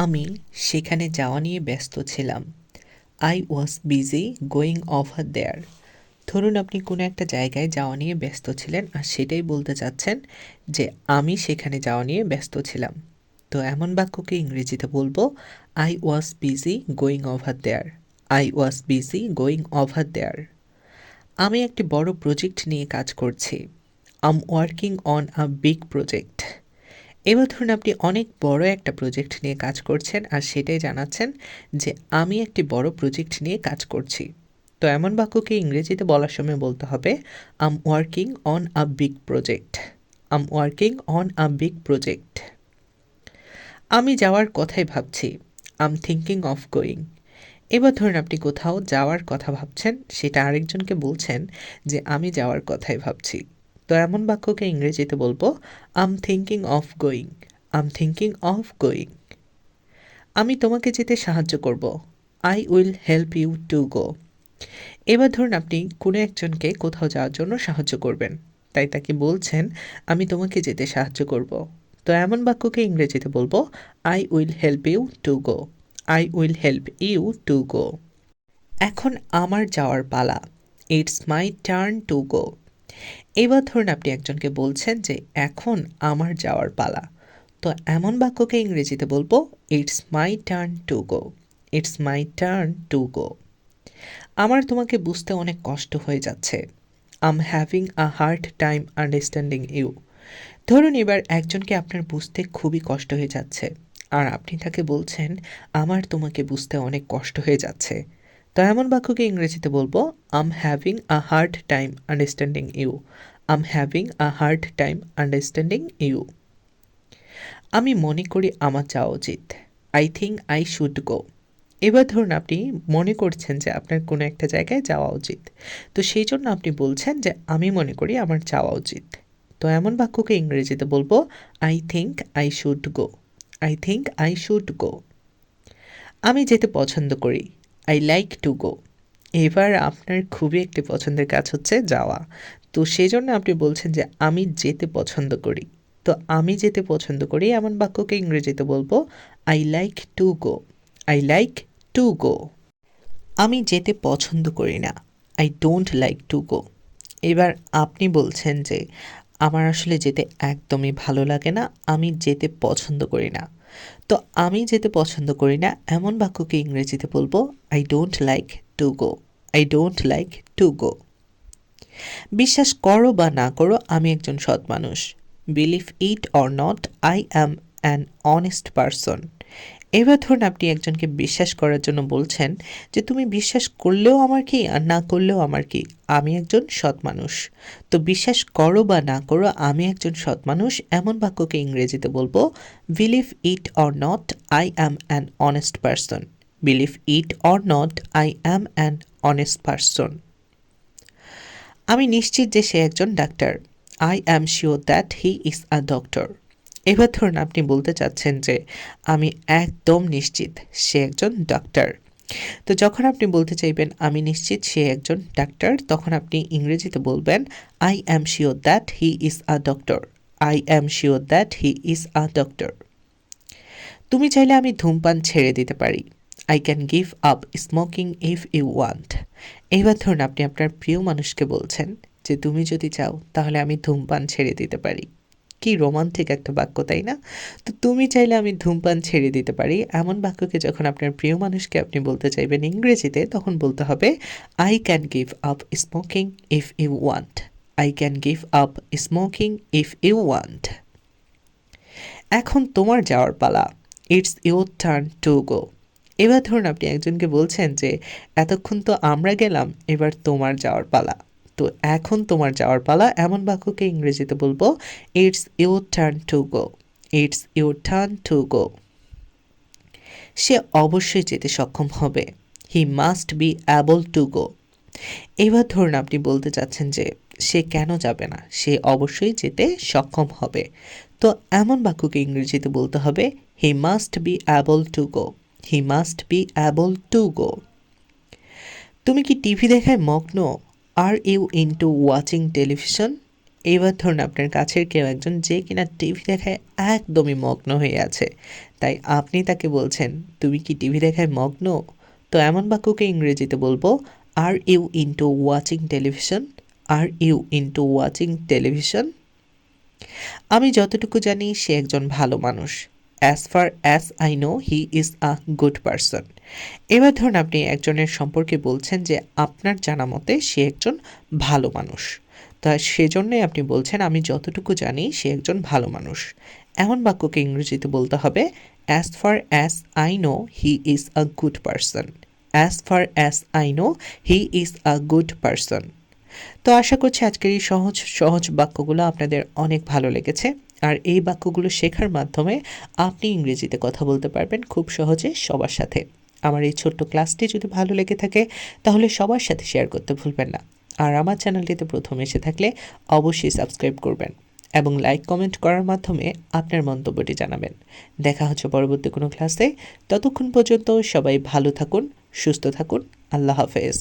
আমি সেখানে যাওয়া নিয়ে ব্যস্ত ছিলাম। I was busy going over there. ধরুন আপনি কোনো একটা জায়গায় যাওয়া নিয়ে ব্যস্ত ছিলেন আর সেটাই বলতে চাচ্ছেন যে আমি সেখানে যাওয়া নিয়ে ব্যস্ত ছিলাম। তো এমন বাক্যকে ইংরেজিতে বলবো I was busy going over there. I was busy going over there. আমি একটি বড় প্রজেক্ট নিয়ে কাজ করছি। I'm working on a big project. এবার ধরুন আপনি অনেক বড় একটা প্রজেক্ট নিয়ে কাজ করছেন আর সেটাই জানাচ্ছেন যে আমি একটি বড় প্রজেক্ট নিয়ে কাজ করছি। তো এমন বাক্যকে ইংরেজিতে বলার সময় বলতে হবে আম working on a big project. Um working on a big project. আমি যাওয়ার কথাই ভাবছি। আম থিঙ্কিং অফ গোয়িং। এবার ধরুন আপনি কোথাও যাওয়ার কথা ভাবছেন, সেটা আরেকজনকে বলছেন যে আমি যাওয়ার কথাই ভাবছি। তো এমন বাক্যকে ইংরেজিতে বলবো I'm thinking of going. I'm thinking of going. আমি তোমাকে যেতে সাহায্য করব। I will help you to go. এবার ধরুন আপনি কোনো একজনকে কোথাও যাওয়ার জন্য সাহায্য করবেন, তাই তাকে বলছেন আমি তোমাকে যেতে সাহায্য করব। তো এমন বাক্যকে ইংরেজিতে বলবো I will help you to go. I will help you to go. এখন আমার যাওয়ার পালা। It's my turn to go. এবার ধরুন আপনি একজনকে বলছেন যে এখন আমার যাওয়ার পালা। তো এমন বাক্যকে ইংরেজিতে বলবো it's my turn to go. It's my turn to go. আমার তোমাকে বুঝতে অনেক কষ্ট হয়ে যাচ্ছে। I'm having a hard time understanding you. ধরুন এবার একজনকে আপনার বুঝতে খুবই কষ্ট হয়ে যাচ্ছে আর আপনি তাকে বলছেন আমার তোমাকে বুঝতে অনেক কষ্ট হয়ে যাচ্ছে। তো এমন বাক্যকে ইংরেজিতে বলবো I'm having a hard time understanding you. I'm having a hard time understanding you. আমি মনে করি আমার যাওয়া উচিত। I think I should go. এবার ধরুন আপনি মনে করছেন যে আপনার কোনো একটা জায়গায় যাওয়া উচিত, তো সেই জন্য আপনি বলছেন যে আমি মনে করি আমার যাওয়া উচিত। তো এমন বাক্যকে ইংরেজিতে বলবো I think I should go. I think I should গো। আমি যেতে পছন্দ করি। I like to go. এবার আপনার খুবই একটি পছন্দের কাজ হচ্ছে যাওয়া, তো সেই জন্য আপনি বলছেন যে আমি যেতে পছন্দ করি। তো আমি যেতে পছন্দ করি এমন বাক্যকে ইংরেজিতে বলবো I like to go. I like to go. আমি যেতে পছন্দ করি না। I don't like to go. এবার আপনি বলছেন যে আমার আসলে যেতে একদমই ভালো লাগে না, আমি যেতে পছন্দ করি না। তো আমি যেতে পছন্দ করি না এমন বাক্যকে ইংরেজিতে বলবো I don't like to go. I don't like to go. বিশ্বাস করো বা না করো আমি একজন সৎ মানুষ। Believe it or not I am an honest person. এবার ধরুন আপনি একজনকে বিশ্বাস করার জন্য বলছেন যে তুমি বিশ্বাস করলেও আমার কি আর না করলেও আমার কি, আমি একজন সৎ মানুষ। তো বিশ্বাস করো বা না করো আমি একজন সৎ মানুষ এমন বাক্যকে ইংরেজিতে বলবো believe it or not I am an honest person. Believe it or not I am an honest person. আমি নিশ্চিত যে সে একজন doctor. I am sure that he is a doctor. এবার ধরুন আপনি বলতে চাচ্ছেন যে আমি একদম নিশ্চিত সে একজন ডাক্তার। তো যখন আপনি বলতে চাইবেন আমি নিশ্চিত সে একজন ডাক্তার, তখন আপনি ইংরেজিতে বলবেন I am sure that he is a doctor. I am sure that he is a doctor. তুমি চাইলে আমি ধূমপান ছেড়ে দিতে পারি। I can give up smoking if you want. এবার ধরুন আপনি আপনার প্রিয় মানুষকে বলছেন যে তুমি যদি চাও তাহলে আমি ধূমপান ছেড়ে দিতে পারি। কি রোমান্টিক একটা বাক্য, তাই না? তো তুমি চাইলে আমি ধূমপান ছেড়ে দিতে পারি এমন বাক্যকে যখন আপনার প্রিয় মানুষকে আপনি বলতে চাইবেন ইংরেজিতে, তখন বলতে হবে I can give up smoking if you want. I can give up smoking if you want. এখন তোমার যাওয়ার পালা। It's your turn to go. এবার ধরুন আপনি একজনকে বলছেন যে এতক্ষণ তো আমরা গেলাম, এবার তোমার যাওয়ার পালা। তো এখন তোমার যাওয়ার পালা এমন বাক্যকে ইংরেজিতে বলবো it's your turn to go. It's your turn to go. সে অবশ্যই যেতে সক্ষম হবে। He must be able to go. এবার ধরুন আপনি বলতে চাচ্ছেন যে সে কেন যাবে না, সে অবশ্যই যেতে সক্ষম হবে। তো এমন বাক্যকে ইংরেজিতে বলতে হবে he must be able to go. He must be able to go. তুমি কি টিভি দেখায় মগ্ন? Are you into watching television? এবার ধরুন আপনার কাছের কেউ একজন যে কিনা টিভি দেখায় একদমই মগ্ন হয়ে আছে, তাই আপনি তাকে বলছেন, তুমি কি টিভি দেখায় মগ্ন? তো এমন বাক্যকে ইংরেজিতে বলবো, are you into watching television? Are you into watching television? আমি যতটুকু জানি সে একজন ভালো মানুষ। As far as I know he is a good person. এবার ধরুন আপনি একজনের সম্পর্কে বলছেন যে আপনার জানা মতে সে একজন ভালো মানুষ। তা সেজন্যই আপনি বলছেন আমি যতটুকু জানি সে একজন ভালো মানুষ। এমন বাক্যকে ইংরেজিতে বলতে হবে, as far as I know he is a good person. As far as I know he is a good person. তো আশা করছি আজকের এই সহজ সহজ বাক্যগুলো আপনাদের অনেক ভালো লেগেছে। আর এই বাক্যগুলো শেখার মাধ্যমে আপনি ইংরেজিতে কথা বলতে পারবেন খুব সহজে সবার সাথে। আমার এই ছোট্ট ক্লাসটি যদি ভালো লেগে থাকে তাহলে সবার সাথে শেয়ার করতে ভুলবেন না। আর আমার চ্যানেলটিতে প্রথম এসে থাকলে অবশ্যই সাবস্ক্রাইব করবেন এবং লাইক কমেন্ট করার মাধ্যমে আপনার মন্তব্যটি জানাবেন। দেখা হচ্ছে পরবর্তী কোনো ক্লাসে। ততক্ষণ পর্যন্ত সবাই ভালো থাকুন, সুস্থ থাকুন। আল্লাহ হাফেজ।